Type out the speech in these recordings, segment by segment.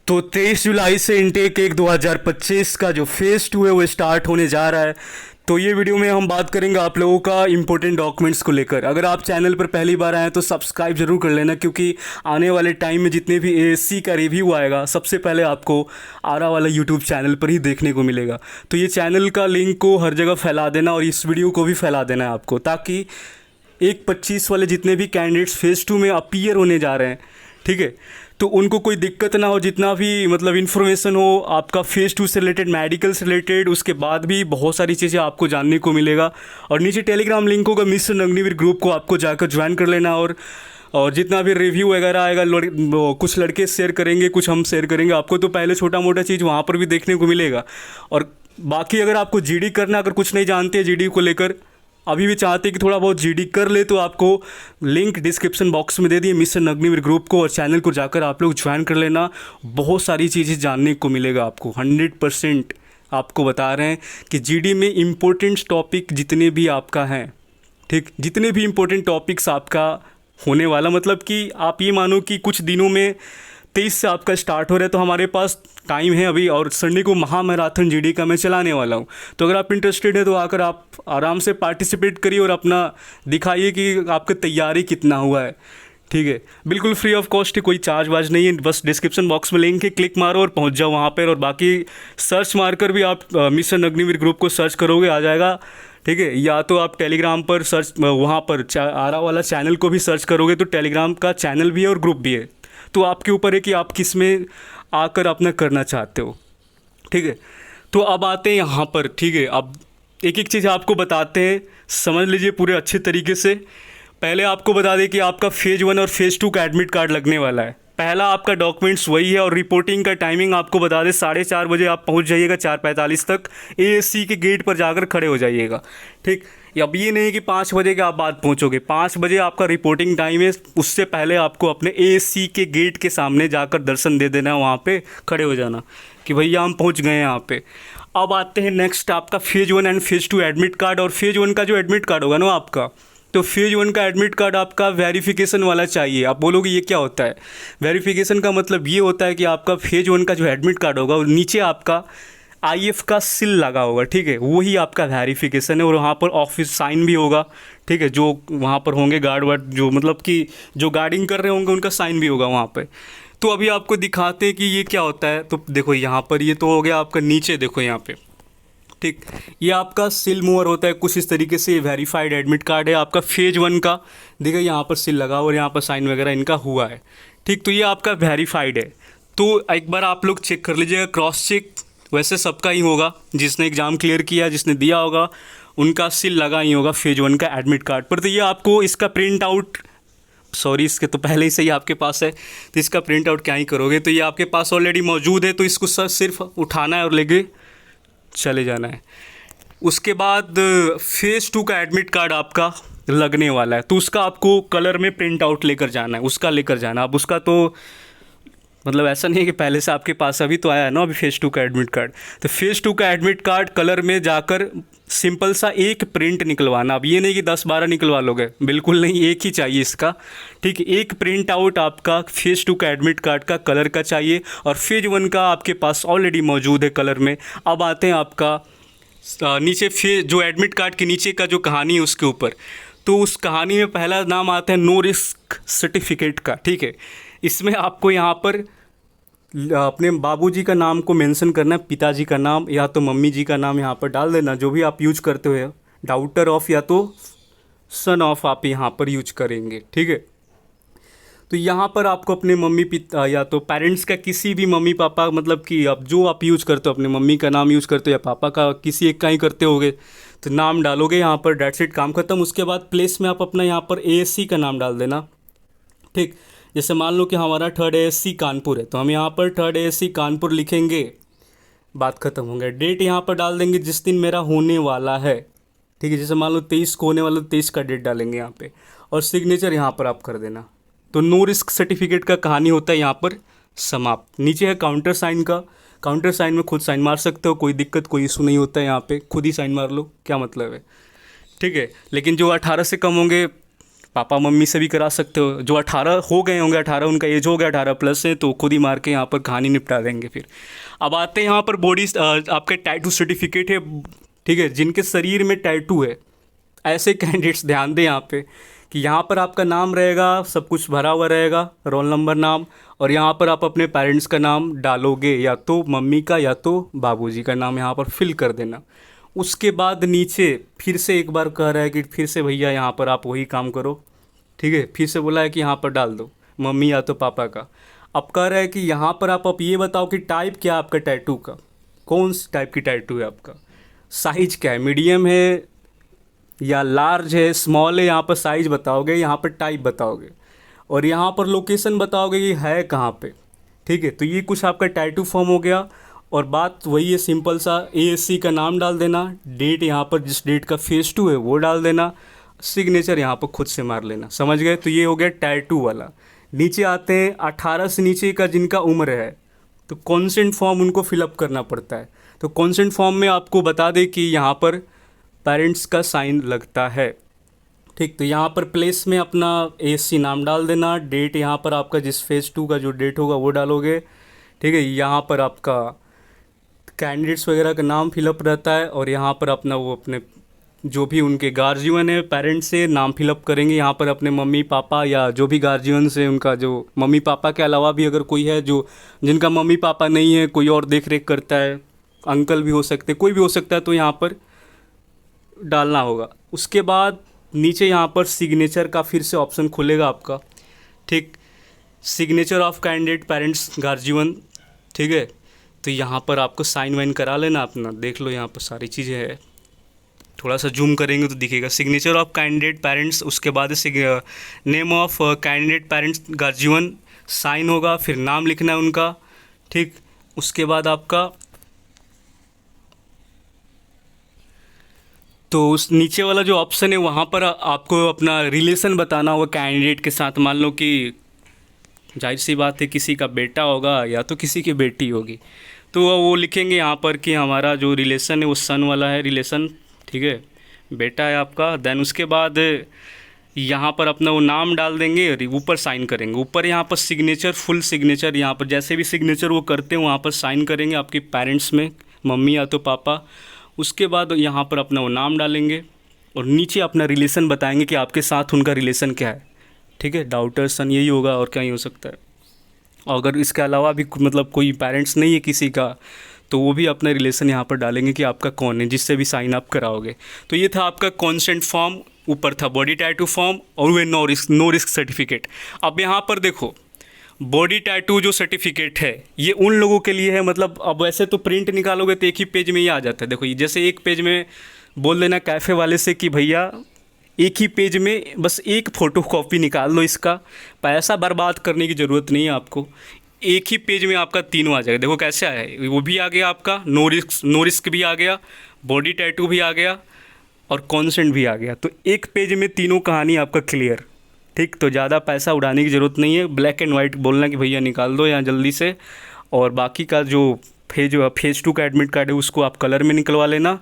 तो 23 जुलाई से इनटेक 1 2025 का जो फेज़ 2 है वो स्टार्ट होने जा रहा है। तो ये वीडियो में हम बात करेंगे आप लोगों का इंपॉर्टेंट डॉक्यूमेंट्स को लेकर। अगर आप चैनल पर पहली बार आए हैं तो सब्सक्राइब जरूर कर लेना, क्योंकि आने वाले टाइम में जितने भी एएससी का रिव्यू आएगा सबसे पहले आपको आरा वाला यूट्यूब चैनल पर ही देखने को मिलेगा। तो ये चैनल का लिंक को हर जगह फैला देना और इस वीडियो को भी फैला देना है आपको, ताकि 1 25 वाले जितने भी कैंडिडेट्स फेज़ 2 में अपीयर होने जा रहे हैं, ठीक है, तो उनको कोई दिक्कत ना हो। जितना भी मतलब इन्फॉर्मेशन हो आपका फेज़ 2 से रिलेटेड, मेडिकल से रिलेटेड, उसके बाद भी बहुत सारी चीज़ें आपको जानने को मिलेगा। और नीचे टेलीग्राम लिंक होगा, मिस्टर अग्निवीर ग्रुप को आपको जाकर ज्वाइन कर लेना। और जितना भी रिव्यू वगैरह आएगा कुछ लड़के शेयर करेंगे, कुछ हम शेयर करेंगे, आपको तो पहले छोटा मोटा चीज़ वहाँ पर भी देखने को मिलेगा। और बाकी अगर आपको जीडी करना, अगर कुछ नहीं जानते जीडी को लेकर, अभी भी चाहते हैं कि थोड़ा बहुत जीडी कर ले, तो आपको लिंक डिस्क्रिप्शन बॉक्स में दे दिए मिस्टर अग्निवीर ग्रुप को, और चैनल को जाकर आप लोग ज्वाइन कर लेना। बहुत सारी चीज़ें जानने को मिलेगा आपको, 100% आपको बता रहे हैं कि जीडी में इम्पोर्टेंट टॉपिक जितने भी आपका हैं, ठीक, जितने भी इम्पोर्टेंट टॉपिक्स आपका होने वाला, मतलब कि आप ये मानो कि कुछ दिनों में 23 से आपका स्टार्ट हो रहा है, तो हमारे पास टाइम है अभी। और संडे को महामैराथन जीडी का मैं चलाने वाला हूँ, तो अगर आप इंटरेस्टेड है तो आकर आप आराम से पार्टिसिपेट करिए और अपना दिखाइए कि आपका तैयारी कितना हुआ है, ठीक है। बिल्कुल फ्री ऑफ कॉस्ट है, कोई चार्ज वार्ज नहीं है। बस डिस्क्रिप्शन बॉक्स में लिंक है, क्लिक मारो और पहुँच जाओ वहाँ पर। और बाकी सर्च मारकर भी आप मिस्टर अग्निवीर ग्रुप को सर्च करोगे, आ जाएगा, ठीक है। या तो आप टेलीग्राम पर सर्च, वहाँ पर आरा वाला चैनल को भी सर्च करोगे तो टेलीग्राम का चैनल भी है और ग्रुप भी है। तो आपके ऊपर है कि आप किस में आकर अपना करना चाहते हो, ठीक है। तो अब आते हैं यहाँ पर, ठीक है। अब एक एक चीज़ आपको बताते हैं, समझ लीजिए पूरे अच्छे तरीके से। पहले आपको बता दें कि आपका फेज़ 1 और फेज़ 2 का एडमिट कार्ड लगने वाला है। पहला आपका डॉक्यूमेंट्स वही है, और रिपोर्टिंग का टाइमिंग आपको बता दें, 4:30 बजे आप पहुंच जाइएगा, 4:45 तक एएससी के गेट पर जाकर खड़े हो जाइएगा, ठीक। अब ये नहीं कि 5 बजे के आप बाद पहुंचोगे, 5 बजे आपका रिपोर्टिंग टाइम है। उससे पहले आपको अपने एएससी के गेट के सामने जाकर दर्शन दे देना, वहाँ पे खड़े हो जाना कि भैया हम पहुँच गए हैं यहाँ पे। अब आते हैं नेक्स्ट आपका phase 1 and phase 2 admit card. और फेज़ 1 का जो एडमिट कार्ड होगा ना आपका, तो फेज़ 1 का एडमिट कार्ड आपका वेरिफिकेशन वाला चाहिए। आप बोलोगे ये क्या होता है? वेरिफिकेशन का मतलब ये होता है कि आपका फेज़ 1 का जो एडमिट कार्ड होगा, और नीचे आपका आईएफ का सील लगा होगा, ठीक है, वही आपका वेरिफिकेशन है। और वहाँ पर ऑफिस साइन भी होगा, ठीक है, जो वहाँ पर होंगे गार्ड वार्ड, जो मतलब कि जो गार्डिंग कर रहे होंगे उनका साइन भी होगा वहाँ पे। तो अभी आपको दिखाते हैं कि ये क्या होता है। तो देखो यहाँ पर, ये तो हो गया आपका, नीचे देखो यहाँ पे, ठीक, ये आपका सील मूवर होता है कुछ इस तरीके से। वेरीफाइड एडमिट कार्ड है आपका फेज़ 1 का, देखिए यहाँ पर सील लगा और यहाँ पर साइन वगैरह इनका हुआ है, ठीक। तो ये आपका वेरीफाइड है। तो एक बार आप लोग चेक कर लीजिएगा, क्रॉस चेक वैसे सबका ही होगा, जिसने एग्ज़ाम क्लियर किया, जिसने दिया होगा, उनका सील लगा ही होगा फेज़ 1 का एडमिट कार्ड पर। तो ये आपको इसका प्रिंट आउट, सॉरी इसके तो पहले ही से ही आपके पास है, तो इसका प्रिंट आउट क्या ही करोगे, तो ये आपके पास ऑलरेडी मौजूद है। तो इसको सिर्फ उठाना है और लेके चले जाना है। उसके बाद फेज़ 2 का एडमिट कार्ड आपका लगने वाला है, तो उसका आपको कलर में प्रिंट आउट लेकर जाना है, उसका लेकर जाना। अब उसका तो मतलब ऐसा नहीं है कि पहले से आपके पास, अभी तो आया है ना अभी फेज़ 2 का एडमिट कार्ड। तो फेज़ 2 का एडमिट कार्ड कलर में जाकर सिंपल सा एक प्रिंट निकलवाना। अब ये नहीं कि 10-12 निकलवा लोगे, बिल्कुल नहीं, एक ही चाहिए इसका, ठीक है। एक प्रिंट आउट आपका फेज़ 2 का एडमिट कार्ड का कलर का चाहिए, और फेज़ 1 का आपके पास ऑलरेडी मौजूद है कलर में। अब आते हैं आपका नीचे जो एडमिट कार्ड के नीचे का जो कहानी है उसके ऊपर, तो उस कहानी में पहला नाम आता है नो रिस्क सर्टिफिकेट का, ठीक है। इसमें आपको यहाँ पर अपने बाबूजी का नाम को मेंशन करना है, पिताजी का नाम या तो मम्मी जी का नाम यहाँ पर डाल देना, जो भी आप यूज करते हो, डॉटर ऑफ या तो सन ऑफ आप यहाँ पर यूज करेंगे, ठीक है। तो यहाँ पर आपको अपने मम्मी पिता या तो पेरेंट्स का, किसी भी मम्मी पापा, मतलब कि अब जो आप यूज़ करते हो, अपने मम्मी का नाम यूज़ करते हो या पापा का, किसी एक का ही करते होगे, तो नाम डालोगे यहाँ पर, डेट्स इट, काम खत्म। उसके बाद प्लेस में आप अपना यहाँ पर एएससी का नाम डाल देना, ठीक। जैसे मान लो कि हमारा 3rd एएससी कानपुर है, तो हम यहाँ पर 3rd एएससी कानपुर लिखेंगे, बात खत्म हो गया। डेट यहाँ पर डाल देंगे जिस दिन मेरा होने वाला है, ठीक है। जैसे मान लो 23 को होने वाला, 23 का डेट डालेंगे यहाँ पे, और सिग्नेचर यहाँ पर आप कर देना। तो नो रिस्क सर्टिफिकेट का कहानी होता है यहाँ पर समाप्त। नीचे है काउंटर साइन का, काउंटर साइन में खुद साइन मार सकते हो, कोई दिक्कत कोई इशू नहीं होता है, यहाँ पे खुद ही साइन मार लो, क्या मतलब है, ठीक है। लेकिन जो 18 से कम होंगे पापा मम्मी से भी करा सकते हो। जो 18 हो गए होंगे, 18 उनका एज हो गया, 18 प्लस है, तो खुद ही मार के यहाँ पर कहानी निपटा देंगे। फिर अब आते हैं यहाँ पर बॉडी, आपके टैटू सर्टिफिकेट है, ठीक है, जिनके शरीर में टैटू है ऐसे कैंडिडेट्स ध्यान दें यहाँ पे कि यहाँ पर आपका नाम रहेगा, सब कुछ भरा हुआ रहेगा, रोल नंबर, नाम, और यहाँ पर आप अपने पेरेंट्स का नाम डालोगे, या तो मम्मी का या तो बाबूजी का नाम यहाँ पर फिल कर देना। उसके बाद नीचे फिर से एक बार कह रहा है कि फिर से भैया यहाँ पर आप वही काम करो, ठीक है, फिर से बोला है कि यहाँ पर डाल दो मम्मी या तो पापा का। अब कह रहा है कि यहाँ पर आप ये बताओ कि टाइप क्या है आपका टैटू का, कौन सी टाइप की टैटू है आपका, साइज क्या है, मीडियम है या लार्ज है, स्मॉल है, यहाँ पर साइज़ बताओगे, यहाँ पर टाइप बताओगे, और यहाँ पर लोकेशन बताओगे कि है कहाँ पे, ठीक है। तो ये कुछ आपका टैटू फॉर्म हो गया। और बात वही है, सिंपल सा, ASC का नाम डाल देना, डेट यहाँ पर जिस डेट का फेज़ 2 है वो डाल देना, सिग्नेचर यहाँ पर खुद से मार लेना, समझ गए। तो ये हो गया टैटू वाला। नीचे आते हैं 18 से नीचे का जिनका उम्र है, तो कॉन्सेंट फॉर्म उनको फिलअप करना पड़ता है। तो कॉन्सेंट फॉर्म में आपको बता दें कि यहाँ पर पेरेंट्स का साइन लगता है, ठीक। तो यहाँ पर प्लेस में अपना ASC नाम डाल देना, डेट यहाँ पर आपका जिस फेज़ 2 का जो डेट होगा वो डालोगे, ठीक है। यहाँ पर आपका कैंडिडेट्स वगैरह का नाम फिलअप रहता है, और यहाँ पर अपना वो अपने जो भी उनके गार्जियन है, पेरेंट्स से नाम फिलअप करेंगे। यहाँ पर अपने मम्मी पापा या जो भी गार्जियन से उनका, जो मम्मी पापा के अलावा भी अगर कोई है जो जिनका मम्मी पापा नहीं है, कोई और देख रेख करता है, अंकल भी हो सकते, कोई भी हो सकता है, तो यहाँ पर डालना होगा। उसके बाद नीचे यहाँ पर सिग्नेचर का फिर से ऑप्शन खुलेगा आपका, ठीक, signature of candidate parents guardian, ठीक है। तो यहाँ पर आपको साइन वाइन करा लेना अपना, देख लो यहाँ पर सारी चीज़ें हैं, थोड़ा सा जूम करेंगे तो दिखेगा सिग्नेचर ऑफ कैंडिडेट पेरेंट्स, उसके बाद name of candidate parents guardian, sign होगा, फिर नाम लिखना है उनका, ठीक। उसके बाद आपका तो उस नीचे वाला जो ऑप्शन है वहाँ पर आपको अपना रिलेशन बताना होगा कैंडिडेट के साथ। मान लो कि जाहिर सी बात है किसी का बेटा होगा या तो किसी की बेटी होगी, तो वो लिखेंगे यहाँ पर कि हमारा जो रिलेशन है वो सन वाला है रिलेशन, ठीक है, बेटा है आपका। देन उसके बाद यहाँ पर अपना वो नाम डाल देंगे और ऊपर साइन करेंगे। ऊपर यहाँ पर सिग्नेचर, फुल सिग्नेचर, यहाँ पर जैसे भी सिग्नेचर वो करते हैं वहाँ पर साइन करेंगे आपके पेरेंट्स में, मम्मी या तो पापा। उसके बाद यहाँ पर अपना वो नाम डालेंगे और नीचे अपना रिलेशन बताएंगे कि आपके साथ उनका रिलेशन क्या है, ठीक है, डॉटर सन यही होगा और क्या ही हो सकता है। अगर इसके अलावा भी मतलब कोई पेरेंट्स नहीं है किसी का, तो वो भी अपना रिलेशन यहाँ पर डालेंगे कि आपका कौन है जिससे भी साइन अप कराओगे। तो ये था आपका कॉन्सेंट फॉर्म, ऊपर था बॉडी टैटू फॉर्म और वे नो रिस्क सर्टिफिकेट। अब यहाँ पर देखो, बॉडी टैटू जो सर्टिफिकेट है ये उन लोगों के लिए है, मतलब अब वैसे तो प्रिंट निकालोगे तो एक ही पेज में ही आ जाता है। देखो ये जैसे एक पेज में बोल देना कैफ़े वाले से कि भैया एक ही पेज में बस एक फ़ोटो कॉपी निकाल लो, इसका पैसा बर्बाद करने की ज़रूरत नहीं है आपको, एक ही पेज में आपका तीनों आ जाएगा। देखो कैसे आया है, वो भी आ गया आपका, नो रिस्क भी आ गया, बॉडी टैटू भी आ गया और कॉन्सेंट भी आ गया। तो एक पेज में तीनों कहानी आपका क्लियर, ठीक। तो ज़्यादा पैसा उड़ाने की ज़रूरत नहीं है, ब्लैक एंड वाइट बोलना कि भैया निकाल दो यहाँ जल्दी से, और बाकी का जो फेज़ 2 का एडमिट कार्ड है उसको आप कलर में निकलवा लेना,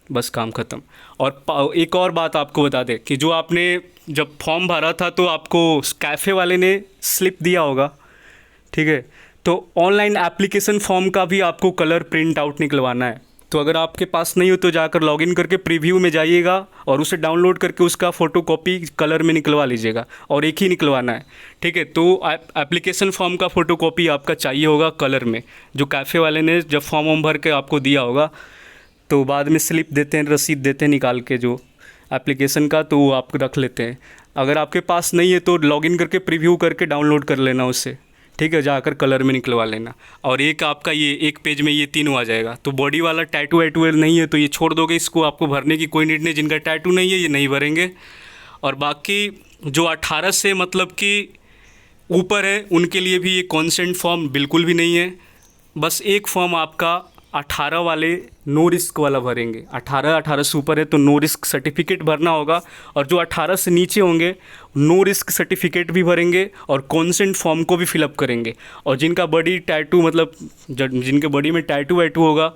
बस काम ख़त्म। और एक और बात आपको बता दें कि जो आपने जब फॉर्म भरा था तो आपको कैफ़े वाले ने स्लिप दिया होगा, ठीक है। तो ऑनलाइन एप्लीकेशन फॉर्म का भी आपको कलर प्रिंट आउट निकलवाना है। तो अगर आपके पास नहीं हो तो जाकर लॉगिन करके प्रीव्यू में जाइएगा और उसे डाउनलोड करके उसका फ़ोटोकॉपी कलर में निकलवा लीजिएगा, और एक ही निकलवाना है, ठीक है। तो एप्लीकेशन फॉर्म का फ़ोटोकॉपी आपका चाहिए होगा कलर में, जो कैफ़े वाले ने जब फॉर्म भर के आपको दिया होगा, तो बाद में स्लिप देते हैं, रसीद देते हैं निकाल के जो एप्लीकेशन का, तो वो आप रख लेते हैं। अगर आपके पास नहीं है तो लॉगिन करके प्रीव्यू करके डाउनलोड कर लेना उससे, ठीक है, जाकर कलर में निकलवा लेना। और एक आपका ये एक पेज में ये तीनों आ जाएगा। तो बॉडी वाला टैटू वैटू नहीं है तो ये छोड़ दोगे, इसको आपको भरने की कोई नीड नहीं, जिनका टैटू नहीं है ये नहीं भरेंगे। और बाकी जो 18 से मतलब कि ऊपर है उनके लिए भी ये कॉन्सेंट फॉर्म बिल्कुल भी नहीं है, बस एक फॉर्म आपका 18 वाले नो रिस्क वाला भरेंगे। 18 से ऊपर है तो नो रिस्क सर्टिफिकेट भरना होगा, और जो 18 से नीचे होंगे नो रिस्क सर्टिफिकेट भी भरेंगे और कॉन्सेंट फॉर्म को भी फिलअप करेंगे। और जिनका बॉडी टैटू मतलब जिनके बॉडी में टैटू वैटू होगा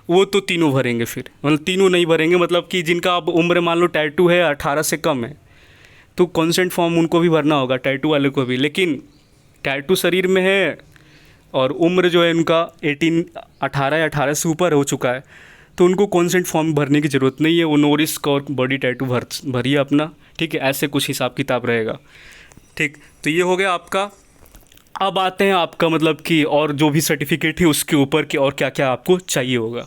वो तो तीनों भरेंगे, फिर मतलब तीनों नहीं भरेंगे, मतलब कि जिनका अब उम्र मान लो टैटू है 18 से कम है तो कॉन्सेंट फॉर्म उनको भी भरना होगा, टैटू वाले को भी। लेकिन टैटू शरीर में है और उम्र जो है उनका 18 या 18 से ऊपर हो चुका है, तो उनको कॉन्सेंट फॉर्म भरने की ज़रूरत नहीं है। वो नो रिस्क और बॉडी टैटू भरिए अपना, ठीक है। ऐसे कुछ हिसाब किताब रहेगा, ठीक। तो ये हो गया आपका। अब आते हैं आपका मतलब कि और जो भी सर्टिफिकेट है उसके ऊपर कि और क्या क्या आपको चाहिए होगा।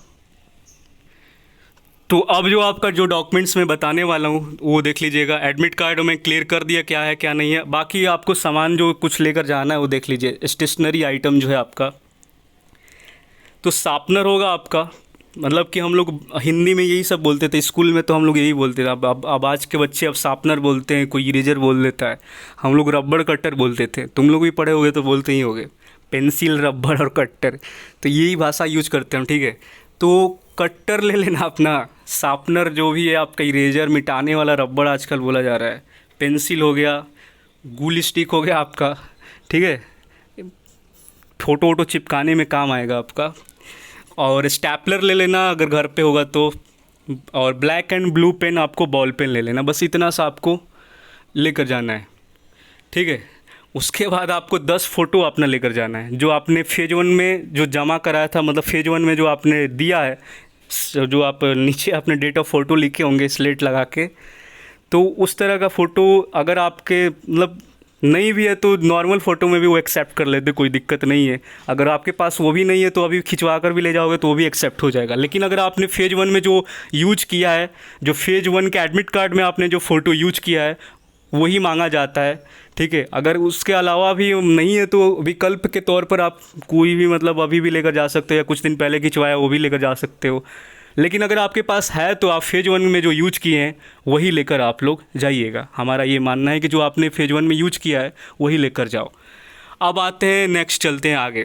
तो अब जो आपका जो डॉक्यूमेंट्स मैं बताने वाला हूँ वो देख लीजिएगा। एडमिट कार्ड मैं क्लियर कर दिया क्या है क्या नहीं है। बाकी आपको सामान जो कुछ लेकर जाना है वो देख लीजिए। स्टेशनरी आइटम जो है आपका, तो शार्पनर होगा आपका, मतलब कि हम लोग हिंदी में यही सब बोलते थे, स्कूल में तो हम लोग यही बोलते थे। अब आज के बच्चे अब शार्पनर बोलते हैं, कोई इरेजर बोल देता है। हम लोग रबड़ कटर बोलते थे, तुम लोग भी पढ़े होगे तो बोलते ही होगे, पेंसिल रबड़ और कट्टर, तो यही भाषा यूज करते हैं, ठीक है। तो कट्टर ले लेना अपना, शार्पनर जो भी है आपका, इरेजर मिटाने वाला रबड़ आजकल बोला जा रहा है, पेंसिल हो गया, गूल स्टिक हो गया आपका, ठीक है, फ़ोटो वोटो चिपकाने में काम आएगा आपका। और स्टैपलर ले लेना अगर घर पे होगा तो, और ब्लैक एंड ब्लू पेन, आपको बॉल पेन ले लेना, बस इतना सा आपको लेकर जाना है, ठीक है। उसके बाद आपको 10 फ़ोटो अपना लेकर जाना है, जो आपने फेज 1 में जो जमा कराया था, मतलब फेज 1 में जो आपने दिया है, जो आप नीचे अपने डेट ऑफ फ़ोटो लिखे होंगे स्लेट लगा के, तो उस तरह का फ़ोटो अगर आपके मतलब नहीं भी है तो नॉर्मल फ़ोटो में भी वो एक्सेप्ट कर लेते, कोई दिक्कत नहीं है। अगर आपके पास वो भी नहीं है तो अभी खिंचवा कर भी ले जाओगे तो वो भी एक्सेप्ट हो जाएगा। लेकिन अगर आपने फेज 1 में जो यूज किया है, जो फेज 1 के एडमिट कार्ड में आपने जो फ़ोटो यूज किया है वही मांगा जाता है, ठीक है। अगर उसके अलावा भी नहीं है तो विकल्प के तौर पर आप कोई भी मतलब अभी भी लेकर जा सकते हो, या कुछ दिन पहले खिंचवाया वो भी लेकर जा सकते हो। लेकिन अगर आपके पास है तो आप फेज 1 में जो यूज किए हैं वही लेकर आप लोग जाइएगा। हमारा ये मानना है कि जो आपने फेज 1 में यूज किया है वही लेकर जाओ। अब आते हैं नेक्स्ट, चलते हैं आगे।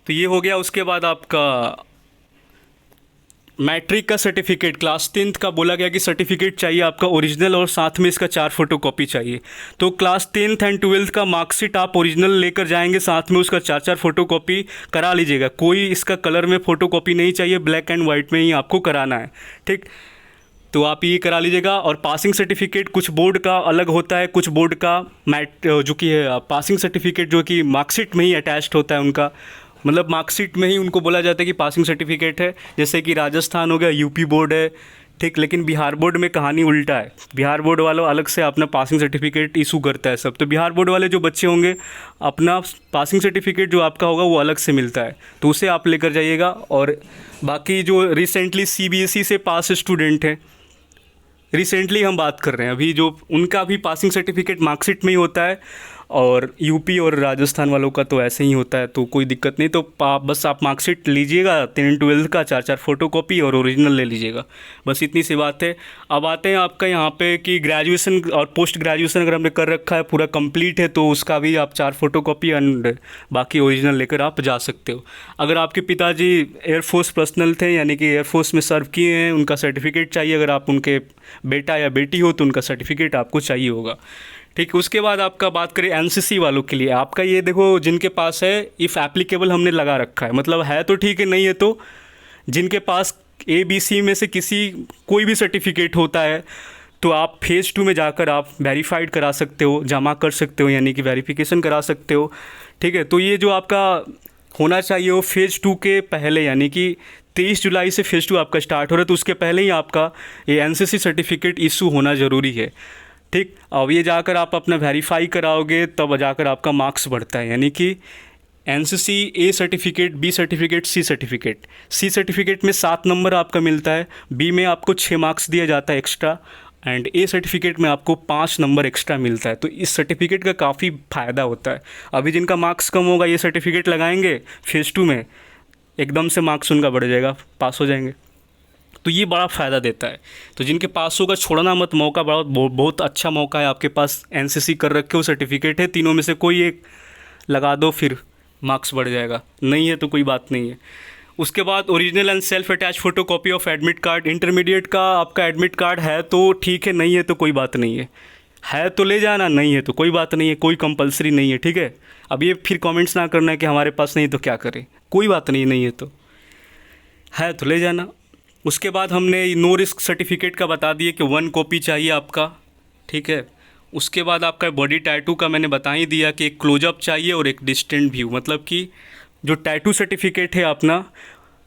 तो ये हो गया। उसके बाद आपका मैट्रिक का सर्टिफिकेट, क्लास 10th का बोला गया कि सर्टिफिकेट चाहिए आपका ओरिजिनल, और साथ में इसका 4 फोटोकॉपी चाहिए। तो क्लास 10th एंड 12th का मार्कशीट आप ओरिजिनल लेकर जाएंगे, साथ में उसका 4 फोटोकॉपी करा लीजिएगा। कोई इसका कलर में फ़ोटोकॉपी नहीं चाहिए, ब्लैक एंड वाइट में ही आपको कराना है, ठीक। तो आप ये करा लीजिएगा। और पासिंग सर्टिफिकेट कुछ बोर्ड का अलग होता है, कुछ बोर्ड का जो कि है पासिंग सर्टिफिकेट जो कि मार्कशीट में ही अटैच्ड होता है उनका, मतलब मार्कशीट में ही उनको बोला जाता है कि पासिंग सर्टिफिकेट है। जैसे कि राजस्थान हो गया, यूपी बोर्ड है, ठीक। लेकिन बिहार बोर्ड में कहानी उल्टा है, बिहार बोर्ड वालों अलग से अपना पासिंग सर्टिफिकेट इशू करता है सब। तो बिहार बोर्ड वाले जो बच्चे होंगे, अपना पासिंग सर्टिफिकेट जो आपका होगा वो अलग से मिलता है, तो उसे आप लेकर जाइएगा। और बाकी जो रिसेंटली सीबीएसई से पास स्टूडेंट हैं, रिसेंटली हम बात कर रहे हैं अभी, जो उनका भी पासिंग सर्टिफिकेट मार्कशीट में ही होता है, और यूपी और राजस्थान वालों का तो ऐसे ही होता है, तो कोई दिक्कत नहीं। तो बस आप मार्कशीट लीजिएगा 10-12 का, 4 फोटोकॉपी और ओरिजिनल ले लीजिएगा, बस इतनी सी बात है। अब आते हैं आपका यहाँ पे कि ग्रेजुएशन और पोस्ट ग्रेजुएशन अगर हमने कर रखा है, पूरा कंप्लीट है, तो उसका भी आप 4 फोटोकॉपी एंड बाकी ओरिजिनल लेकर आप जा सकते हो। अगर आपके पिताजी एयरफोर्स पर्सनल थे, यानी कि एयरफोर्स में सर्व किए हैं, उनका सर्टिफिकेट चाहिए। अगर आप उनके बेटा या बेटी हो तो उनका सर्टिफिकेट आपको चाहिए होगा, ठीक। उसके बाद आपका बात करें एनसीसी वालों के लिए, आपका ये देखो जिनके पास है इफ़ एप्लीकेबल हमने लगा रखा है, मतलब है तो ठीक है, नहीं है तो जिनके पास ABC में से कोई भी सर्टिफिकेट होता है तो आप फेज़ 2 में जाकर आप वेरीफाइड करा सकते हो, जमा कर सकते हो, यानी कि वेरिफिकेशन करा सकते हो, ठीक है। तो ये जो आपका होना चाहिए वो फेज़ 2 के पहले, यानी कि 23 जुलाई से फेज़ 2 आपका स्टार्ट हो रहा है, तो उसके पहले ही आपका ये एनसीसी सर्टिफिकेट इशू होना ज़रूरी है, ठीक। अब ये जाकर आप अपना वेरीफाई कराओगे तब जाकर आपका मार्क्स बढ़ता है, यानी कि NCC A certificate, B certificate, C certificate. C certificate में 7 नंबर आपका मिलता है, B में आपको 6 मार्क्स दिया जाता है एक्स्ट्रा, एंड A सर्टिफिकेट में आपको 5 नंबर एक्स्ट्रा मिलता है। तो इस सर्टिफिकेट का काफ़ी फ़ायदा होता है। अभी जिनका मार्क्स कम होगा ये सर्टिफिकेट लगाएंगे फेज़ 2 में, एकदम से मार्क्स उनका बढ़ जाएगा, पास हो जाएंगे। तो ये बड़ा फ़ायदा देता है। तो जिनके पास होगा छोड़ना मत, मौका बहुत अच्छा मौका है आपके पास। एनसीसी कर रखे हो, सर्टिफिकेट है, तीनों में से कोई एक लगा दो, फिर मार्क्स बढ़ जाएगा। नहीं है तो कोई बात नहीं है। उसके बाद original and self attach photocopy of admit card. Intermediate का आपका एडमिट कार्ड है तो ठीक है, नहीं है तो कोई बात नहीं है तो ले जाना, नहीं है तो कोई बात नहीं है, कोई कंपलसरी नहीं है, ठीक है। अब ये फिर कमेंट्स ना करना है कि हमारे पास नहीं तो क्या करें, कोई बात नहीं है तो ले जाना। उसके बाद हमने नो रिस्क सर्टिफिकेट का बता दिए कि 1 कॉपी चाहिए आपका, ठीक है। उसके बाद आपका बॉडी टैटू का मैंने बता ही दिया कि एक क्लोजअप चाहिए और एक डिस्टेंट व्यू, मतलब कि जो टैटू सर्टिफिकेट है अपना,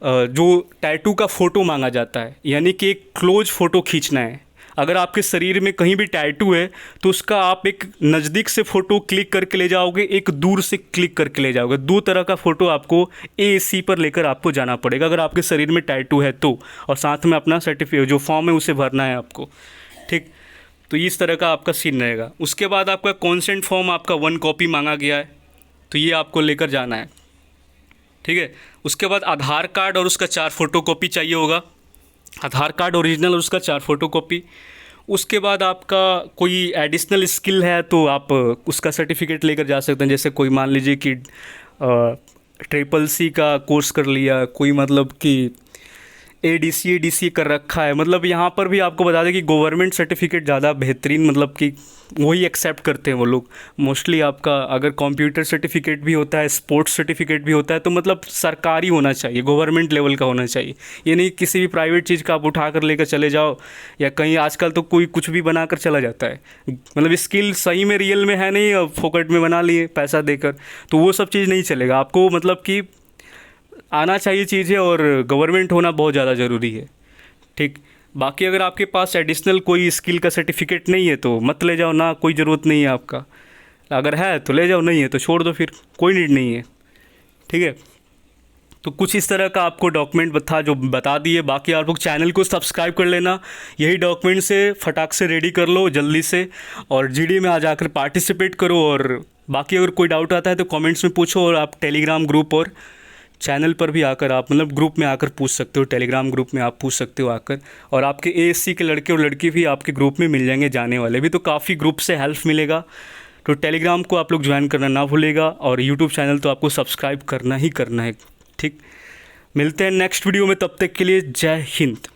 जो टैटू का फ़ोटो मांगा जाता है, यानी कि एक क्लोज फ़ोटो खींचना है। अगर आपके शरीर में कहीं भी टैटू है तो उसका आप एक नज़दीक से फ़ोटो क्लिक करके ले जाओगे, एक दूर से क्लिक करके ले जाओगे। दो तरह का फ़ोटो आपको AAC पर लेकर आपको जाना पड़ेगा अगर आपके शरीर में टैटू है तो, और साथ में अपना सर्टिफिकेट जो फॉर्म है उसे भरना है आपको, ठीक। तो इस तरह का आपका सीन रहेगा। उसके बाद आपका कॉन्सेंट फॉर्म आपका 1 कॉपी मांगा गया है, तो ये आपको लेकर जाना है, ठीक है। उसके बाद आधार कार्ड और उसका 4 फोटोकॉपी चाहिए होगा, आधार कार्ड ओरिजिनल और उसका 4 फोटोकॉपी। उसके बाद आपका कोई एडिशनल स्किल है तो आप उसका सर्टिफिकेट लेकर जा सकते हैं, जैसे कोई मान लीजिए कि ट्रिपल C का कोर्स कर लिया, कोई मतलब कि ADC कर रखा है। मतलब यहाँ पर भी आपको बता दें कि गवर्नमेंट सर्टिफिकेट ज़्यादा बेहतरीन, मतलब कि वही एक्सेप्ट करते हैं वो लोग मोस्टली। आपका अगर कंप्यूटर सर्टिफिकेट भी होता है, स्पोर्ट्स सर्टिफिकेट भी होता है, तो मतलब सरकारी होना चाहिए, गवर्नमेंट लेवल का होना चाहिए। ये नहीं किसी भी प्राइवेट चीज़ का आप उठा कर लेकर चले जाओ, या कहीं आजकल तो कोई कुछ भी बना कर चला जाता है, मतलब स्किल सही में रियल में है नहीं और फोकट में बना लिए पैसा देकर, तो वो सब चीज़ नहीं चलेगा। आपको मतलब कि आना चाहिए चीज़ें, और गवर्नमेंट होना बहुत ज़्यादा ज़रूरी है, ठीक। बाकी अगर आपके पास एडिशनल कोई स्किल का सर्टिफिकेट नहीं है तो मत ले जाओ ना, कोई ज़रूरत नहीं है आपका। अगर है तो ले जाओ, नहीं है तो छोड़ दो, फिर कोई नीड नहीं है, ठीक है। तो कुछ इस तरह का आपको डॉक्यूमेंट था जो बता दिए। बाकी आप लोग चैनल को सब्सक्राइब कर लेना, यही डॉक्यूमेंट से फटाक से रेडी कर लो जल्दी से, और GD में आ जाकर पार्टिसिपेट करो। और बाकी अगर कोई डाउट आता है तो कमेंट्स में पूछो, और आप टेलीग्राम ग्रुप और चैनल पर भी आकर आप मतलब ग्रुप में आकर पूछ सकते हो, टेलीग्राम ग्रुप में आप पूछ सकते हो आकर। और आपके ASC के लड़के और लड़की भी आपके ग्रुप में मिल जाएंगे, जाने वाले भी, तो काफ़ी ग्रुप से हेल्प मिलेगा। तो टेलीग्राम को आप लोग ज्वाइन करना ना भूलेगा, और यूट्यूब चैनल तो आपको सब्सक्राइब करना ही करना है, ठीक। मिलते हैं नेक्स्ट वीडियो में, तब तक के लिए जय हिंद।